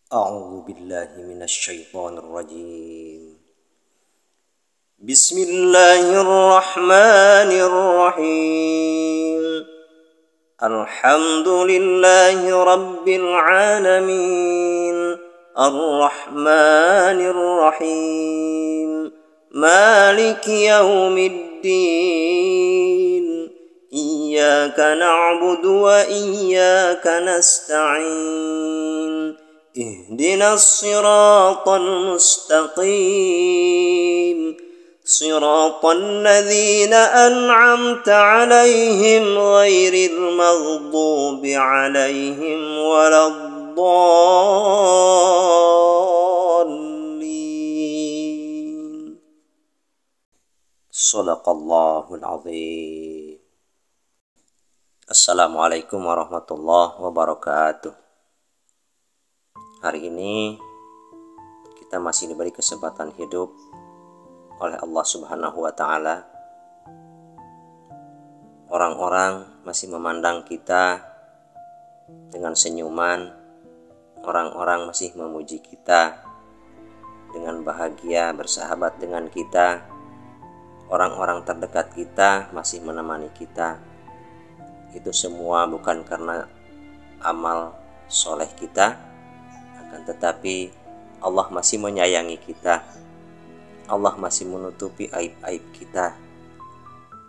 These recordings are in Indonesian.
أعوذ بالله من الشيطان الرجيم. بسم الله الرحمن الرحيم. الحمد لله رب العالمين الرحمن الرحيم مالك يوم الدين إياك نعبد وإياك نستعين اهدنا الصراط المستقيم صراط الذين أنعمت عليهم غير المغضوب عليهم ولا الضالين. صدق الله العظيم. Assalamualaikum warahmatullahi wabarakatuh. Hari ini kita masih diberi kesempatan hidup oleh Allah Subhanahu wa Ta'ala. Orang-orang masih memandang kita dengan senyuman, orang-orang masih memuji kita dengan bahagia bersahabat dengan kita, orang-orang terdekat kita masih menemani kita. Itu semua bukan karena amal soleh kita, akan tetapi Allah masih menyayangi kita. Allah masih menutupi aib-aib kita.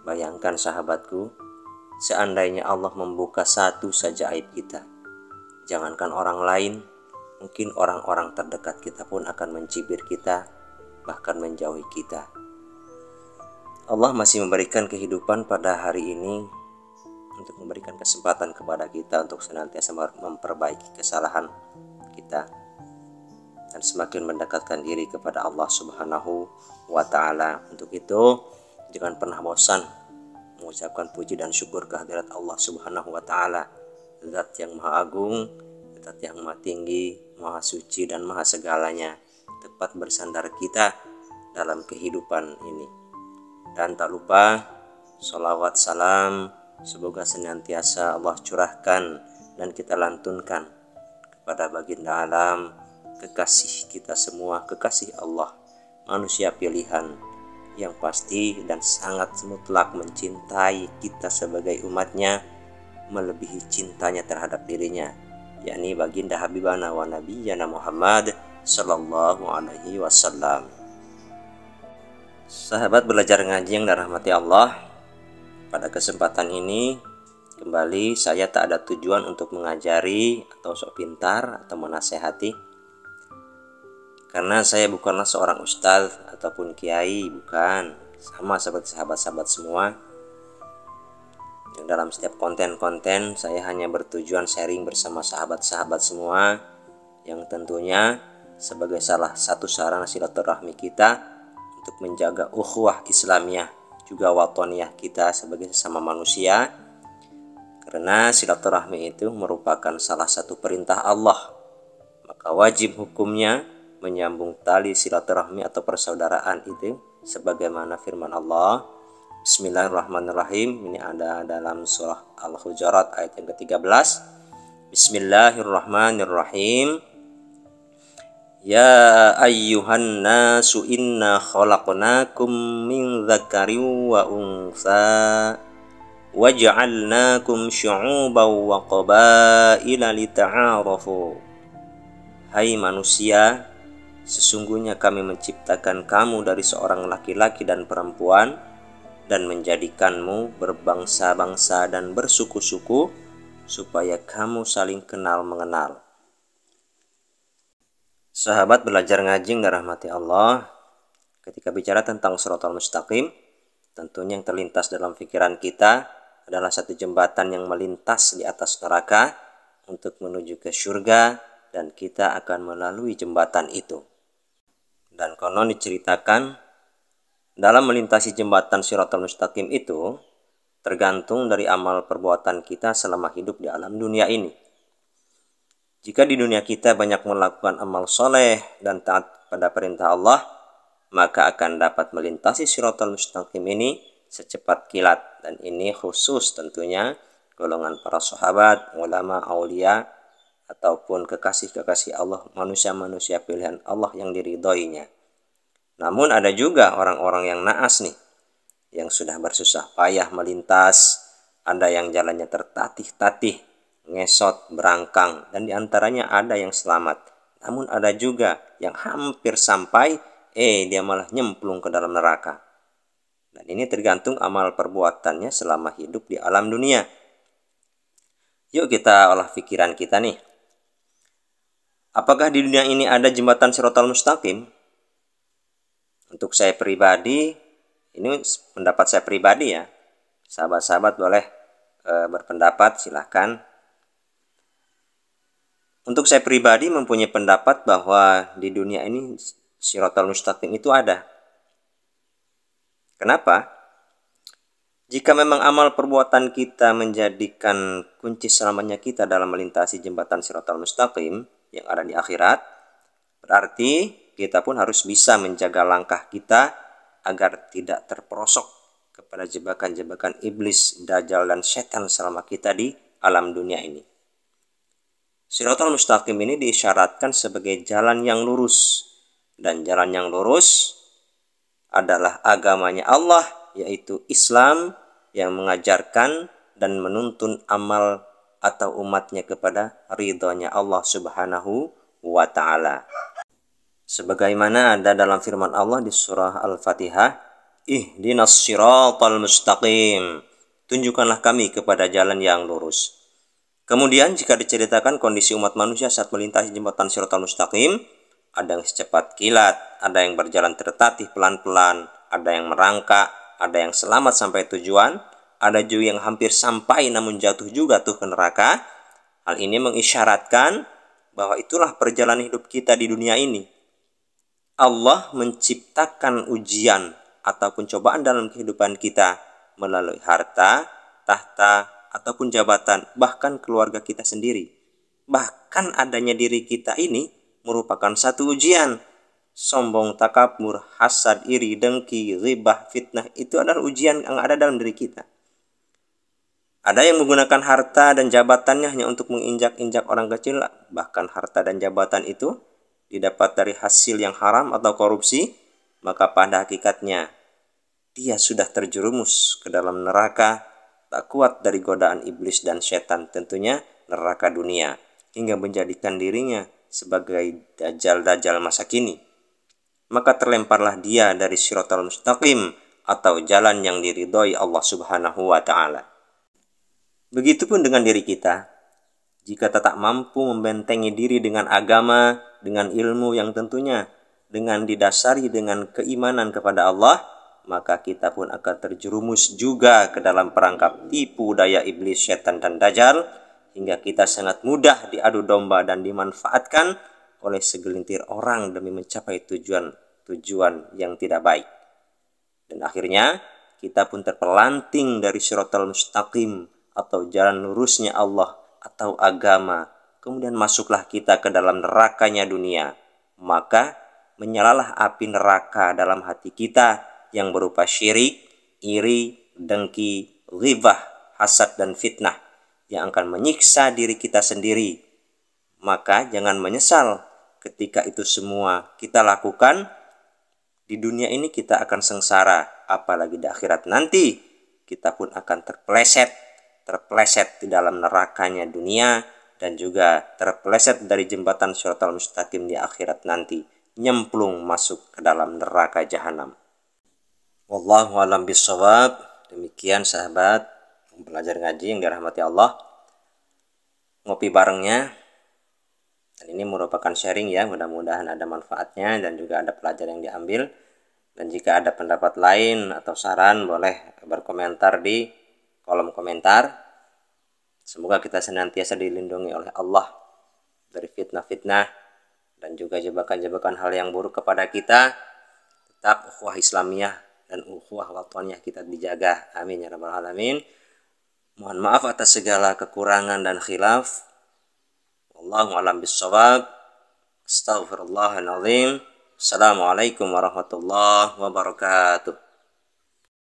Bayangkan sahabatku, seandainya Allah membuka satu saja aib kita, jangankan orang lain, mungkin orang-orang terdekat kita pun akan mencibir kita, bahkan menjauhi kita. Allah masih memberikan kehidupan pada hari ini untuk memberikan kesempatan kepada kita untuk senantiasa memperbaiki kesalahan kita dan semakin mendekatkan diri kepada Allah Subhanahu wa Ta'ala. Untuk itu, jangan pernah bosan mengucapkan puji dan syukur kehadirat Allah Subhanahu wa Ta'ala, Zat yang Maha Agung, Zat yang Maha Tinggi, Maha Suci dan Maha Segalanya, tempat bersandar kita dalam kehidupan ini. Dan tak lupa sholawat salam semoga senantiasa Allah curahkan dan kita lantunkan kepada baginda alam, kekasih kita semua, kekasih Allah, manusia pilihan yang pasti dan sangat mutlak mencintai kita sebagai umatnya, melebihi cintanya terhadap dirinya, yakni baginda Habibana wa Nabiyyana Muhammad sallallahu alaihi wasallam. Sahabat belajar ngaji yang dirahmati Allah, pada kesempatan ini kembali saya tak ada tujuan untuk mengajari atau sok pintar atau menasehati, karena saya bukanlah seorang ustadz ataupun kiai, bukan. Sama seperti sahabat-sahabat semua. Yang dalam setiap konten-konten saya hanya bertujuan sharing bersama sahabat-sahabat semua, yang tentunya sebagai salah satu sarana silaturahmi kita untuk menjaga ukhuwah Islamiyah juga watoniyah kita sebagai sesama manusia, karena silaturahmi itu merupakan salah satu perintah Allah, maka wajib hukumnya menyambung tali silaturahmi atau persaudaraan itu sebagaimana firman Allah. Bismillahirrahmanirrahim. Ini ada dalam surah Al-Hujurat ayat yang ke-13. Bismillahirrahmanirrahim. Ya ayyuhan nasu inna khalaqnakum min dzakarin wa untha waja'alnakum syu'uban wa qabaila lita'arafu. Hai manusia, sesungguhnya kami menciptakan kamu dari seorang laki-laki dan perempuan dan menjadikanmu berbangsa-bangsa dan bersuku-suku supaya kamu saling kenal mengenal. Sahabat belajar ngaji yang dirahmati Allah, ketika bicara tentang Shiratal Mustaqim, tentunya yang terlintas dalam pikiran kita adalah satu jembatan yang melintas di atas neraka untuk menuju ke surga, dan kita akan melalui jembatan itu. Dan konon diceritakan dalam melintasi jembatan Shiratal Mustaqim itu tergantung dari amal perbuatan kita selama hidup di alam dunia ini. Jika di dunia kita banyak melakukan amal soleh dan taat pada perintah Allah, maka akan dapat melintasi Shiratal Mustaqim ini secepat kilat. Dan ini khusus tentunya golongan para sahabat, ulama, aulia, ataupun kekasih-kekasih Allah, manusia-manusia pilihan Allah yang diridhoinya. Namun ada juga orang-orang yang naas nih, yang sudah bersusah payah melintas, ada yang jalannya tertatih-tatih, ngesot, berangkang, dan diantaranya ada yang selamat. Namun ada juga yang hampir sampai, dia malah nyemplung ke dalam neraka. Dan ini tergantung amal perbuatannya selama hidup di alam dunia. Yuk kita olah pikiran kita nih. Apakah di dunia ini ada jembatan Shiratal Mustaqim? Untuk saya pribadi, ini pendapat saya pribadi ya. Sahabat-sahabat boleh berpendapat, silahkan. Untuk saya pribadi mempunyai pendapat bahwa di dunia ini Shiratal Mustaqim itu ada. Kenapa? Jika memang amal perbuatan kita menjadikan kunci selamatnya kita dalam melintasi jembatan Shiratal Mustaqim yang ada di akhirat, berarti kita pun harus bisa menjaga langkah kita agar tidak terperosok kepada jebakan-jebakan iblis, dajjal, dan setan selama kita di alam dunia ini. Shiratal Mustaqim ini diisyaratkan sebagai jalan yang lurus, dan jalan yang lurus adalah agamanya Allah, yaitu Islam, yang mengajarkan dan menuntun amal atau umatnya kepada ridhonya Allah Subhanahu wa Ta'ala. Sebagaimana ada dalam firman Allah di surah Al-Fatihah, ihdinas siratal mustaqim, tunjukkanlah kami kepada jalan yang lurus. Kemudian jika diceritakan kondisi umat manusia saat melintasi jembatan Shiratal Mustaqim, ada yang secepat kilat, ada yang berjalan tertatih pelan-pelan, ada yang merangkak, ada yang selamat sampai tujuan, ada juga yang hampir sampai namun jatuh juga tuh ke neraka. Hal ini mengisyaratkan bahwa itulah perjalanan hidup kita di dunia ini. Allah menciptakan ujian ataupun cobaan dalam kehidupan kita melalui harta, tahta, ataupun jabatan, bahkan keluarga kita sendiri. Bahkan adanya diri kita ini merupakan satu ujian. Sombong, takabur, hasad, iri, dengki, ghibah, fitnah, itu adalah ujian yang ada dalam diri kita. Ada yang menggunakan harta dan jabatannya hanya untuk menginjak-injak orang kecil, bahkan harta dan jabatan itu didapat dari hasil yang haram atau korupsi, maka pada hakikatnya dia sudah terjerumus ke dalam neraka, tak kuat dari godaan iblis dan setan, tentunya neraka dunia, hingga menjadikan dirinya sebagai dajjal-dajjal masa kini. Maka terlemparlah dia dari Shiratal Mustaqim atau jalan yang diridhoi Allah Subhanahu wa Ta'ala. Begitupun dengan diri kita. Jika tak mampu membentengi diri dengan agama, dengan ilmu yang tentunya dengan didasari dengan keimanan kepada Allah, maka kita pun akan terjerumus juga ke dalam perangkap tipu daya iblis, setan, dan dajjal, hingga kita sangat mudah diadu domba dan dimanfaatkan oleh segelintir orang demi mencapai tujuan yang tidak baik. Dan akhirnya kita pun terpelanting dari Shiratal Mustaqim atau jalan lurusnya Allah atau agama, kemudian masuklah kita ke dalam nerakanya dunia. Maka menyalalah api neraka dalam hati kita yang berupa syirik, iri, dengki, ghibah, hasad, dan fitnah yang akan menyiksa diri kita sendiri. Maka jangan menyesal ketika itu semua kita lakukan. Di dunia ini kita akan sengsara, apalagi di akhirat nanti kita pun akan terpeleset di dalam nerakanya dunia, dan juga terpeleset dari jembatan Shiratal Mustaqim di akhirat nanti, nyemplung masuk ke dalam neraka jahanam. Wallahu a'lam bishawab. Demikian sahabat belajar ngaji yang dirahmati Allah, ngopi barengnya, dan ini merupakan sharing ya, mudah-mudahan ada manfaatnya dan juga ada pelajaran yang diambil. Dan jika ada pendapat lain atau saran, boleh berkomentar di kolom komentar. Semoga kita senantiasa dilindungi oleh Allah dari fitnah-fitnah dan juga jebakan-jebakan hal yang buruk kepada kita. Tetap ukhuwah Islamiyah dan ukhuwah wataniyah kita dijaga. Amin ya rabbal alamin. Mohon maaf atas segala kekurangan dan khilaf. Wallahu a'lam bishawab. Astaghfirullahaladzim. Assalamualaikum warahmatullahi wabarakatuh.